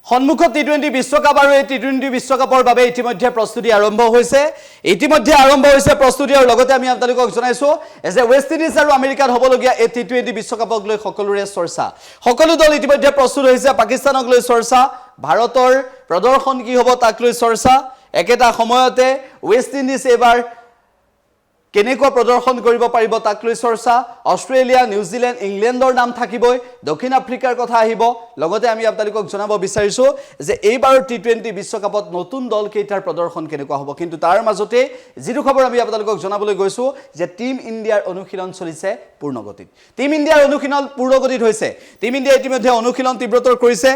সন্মুখত টি20 বিশ্বকাপ আৰু এই টি20 বিশ্বকাপৰ বাবে ইতিমধ্যে প্ৰস্তুতি আৰম্ভ হৈছে প্ৰস্তুতি আৰু লগতে আমি আপোনালোকক জনাইছো যে ৱেষ্ট ইণ্ডিজ আৰু আমেৰিকাত হ'বলগীয়া এই টি20 বিশ্বকাপক লৈ সকলোৰে চৰ্চা সকলো দল ইতিমধ্যে প্ৰস্তুত হৈছে পাকিস্তানক লৈ চৰ্চা ভাৰতৰ প্ৰদৰ্শন কি হ'ব তাক লৈ চৰ্চা একেটা সময়তে ৱেষ্ট ইণ্ডিজ এবাৰ কেনেকুৱা প্ৰদৰ্শন কৰিব পাৰিব তাক লৈ চৰ্চা অষ্ট্ৰেলিয়া নিউজিল্যান্ড ইংলেণ্ডৰ নাম থাকিবই দক্ষিণ আফ্ৰিকাৰ কথা আহিব লগতে আমি আপোনালোকক জনাব বিচাৰিছো যে এইবাৰ টি20 বিশ্বকাপত নতুন দল কেইটাৰ প্ৰদৰ্শন কেনেকুৱা হ'ব কিন্তু তাৰ মাজতে যিটো খবৰ আমি আপোনালোকক জনাবলৈ গৈছো যে টিম ইণ্ডিয়াৰ অনুশীলন চলিছে পূৰ্ণগতিত টিম ইণ্ডিয়াৰ অনুশীলন পূৰ্ণগতিত হৈছে টিম ইণ্ডিয়া ইতিমধ্যে অনুশীলন তীব্ৰতৰ কৰিছে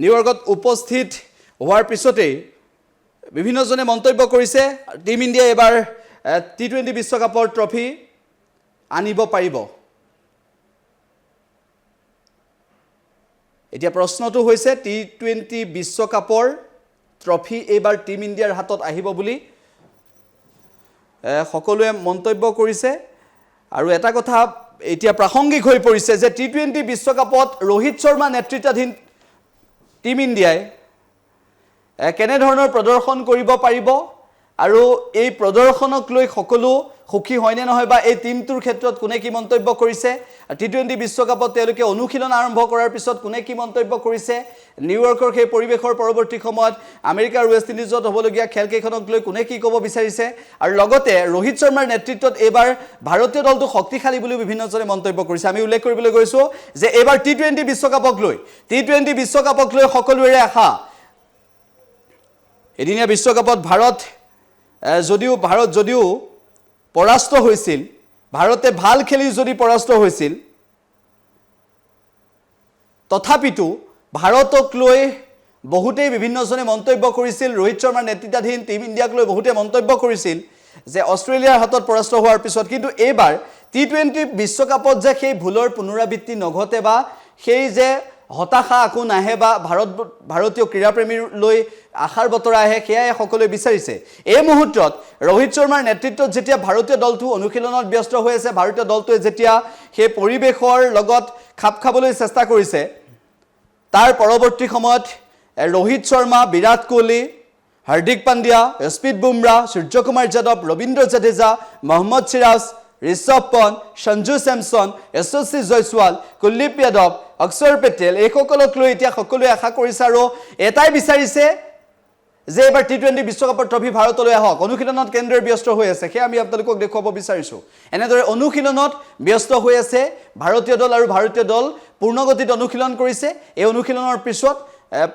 নিউয়ৰ্কত উপস্থিত হোৱাৰ পিছতে বিভিন্নজনে মন্তব্য কৰিছে টিম ইণ্ডিয়া এবাৰ টি20 বিশ্বকাপৰ ট্ৰফি আনিব পাৰিব এতিয়া প্ৰশ্নটো হৈছে টি20 বিশ্বকাপৰ ট্ৰফি এইবাৰ টিম ইণ্ডিয়াৰ হাতত আহিব বুলি সকলোৱে মন্তব্য কৰিছে আৰু এটা কথা এতিয়া প্ৰাসংগিক হৈ পৰিছে যে টি20 বিশ্বকাপত ৰোহিত শৰ্মা নেতৃত্বাধীন টিম ইণ্ডিয়াই কেনে ধৰণৰ প্ৰদৰ্শন কৰিব পাৰিব আৰু এই প্ৰদৰ্শনক লৈ সকলো সুখী হয়নে নহয় বা এই টিমটোৰ ক্ষেত্ৰত কোনে কি মন্তব্য কৰিছে টি20 বিশ্বকাপত তেওঁলোকে অনুশীলন আৰম্ভ কৰাৰ পিছত কোনে কি মন্তব্য কৰিছে নিউয়ৰ্কৰ সেই পৰিৱেশৰ পৰৱৰ্তী সময়ত আমেৰিকা আৰু ৱেষ্ট ইণ্ডিজত হ'বলগীয়া খেলকেইখনক লৈ কোনে কি ক'ব বিচাৰিছে আৰু লগতে ৰোহিত শৰ্মাৰ নেতৃত্বত এইবাৰ ভাৰতীয় দলটো শক্তিশালী বুলি বিভিন্নজনে মন্তব্য কৰিছে আমি উল্লেখ কৰিবলৈ গৈছো যে এইবাৰ টি20 বিশ্বকাপক লৈ সকলোৰে আশা এদিনীয়া বিশ্বকাপত ভাৰত যদিও পৰাস্ত হৈছিল ভাৰতে ভাল খেলি যদি পৰাস্ত হৈছিল তথাপিতো ভাৰতক লৈ বহুতেই বিভিন্নজনে মন্তব্য কৰিছিল ৰোহিত শৰ্মাৰ নেতৃত্বাধীন টিম ইণ্ডিয়াক লৈ বহুতে মন্তব্য কৰিছিল যে অষ্ট্ৰেলিয়াৰ হাতত পৰাস্ত হোৱাৰ পিছত কিন্তু এইবাৰ টি20 বিশ্বকাপত যে সেই ভুলৰ পুনৰাবৃত্তি নঘটে বা সেই যে হতাশা আকো নাহে বা ভাৰতীয় ক্ৰীড়াপ্ৰেমীৰ লৈ আশাৰ বতৰা আহে সেয়াই সকলোৱে বিচাৰিছে এই মুহূৰ্তত ৰোহিত শৰ্মাৰ নেতৃত্বত যেতিয়া ভাৰতীয় দলটো অনুশীলনত ব্যস্ত হৈ আছে ভাৰতীয় দলটোৱে যেতিয়া সেই পৰিৱেশৰ লগত খাপ খাবলৈ চেষ্টা কৰিছে তাৰ পৰৱৰ্তী সময়ত ৰোহিত শৰ্মা বিৰাট কোহলি হাৰ্দিক পাণ্ডিয়া স্পিড বুমৰা সূৰ্যকুমাৰ যাদৱ ৰবীন্দ্ৰ জাদেজা মহম্মদ সিৰাজ ঋষভ পন্থ সঞ্জু চেমছন যশস্বী জয়সৱাল কুলদীপ যাদৱ অক্ষৰ পেটেল এই সকলক লৈ এতিয়া সকলোৱে আশা কৰিছে আৰু এটাই বিচাৰিছে যে এবাৰ টি20 বিশ্বকাপৰ ট্ৰফি ভাৰতলৈ আহক অনুশীলনত কেন্দ্ৰৰ ব্যস্ত হৈ আছে সেই আমি আপোনালোকক দেখুৱাব বিচাৰিছো এনেদৰে অনুশীলনত ব্যস্ত হৈ আছে ভাৰতীয় দল আৰু ভাৰতীয় দল পূৰ্ণগতিত অনুশীলন কৰিছে এই অনুশীলনৰ পিছত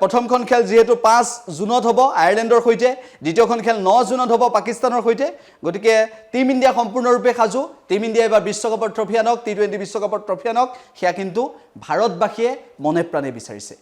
প্ৰথমখন খেল যেহেতু 5 জুনত হ'ব আয়াৰলেণ্ডৰ সৈতে দ্বিতীয়খন খেল 9 জুনত হ'ব পাকিস্তানৰ সৈতে গতিকে টিম ইণ্ডিয়া সম্পূৰ্ণৰূপে সাজু টিম ইণ্ডিয়া এবাৰ বিশ্বকাপৰ ট্ৰফি আনক টি20 বিশ্বকাপৰ ট্ৰফি আনক সেয়া কিন্তু ভাৰতবাসীয়ে মনে প্ৰাণে বিচাৰিছে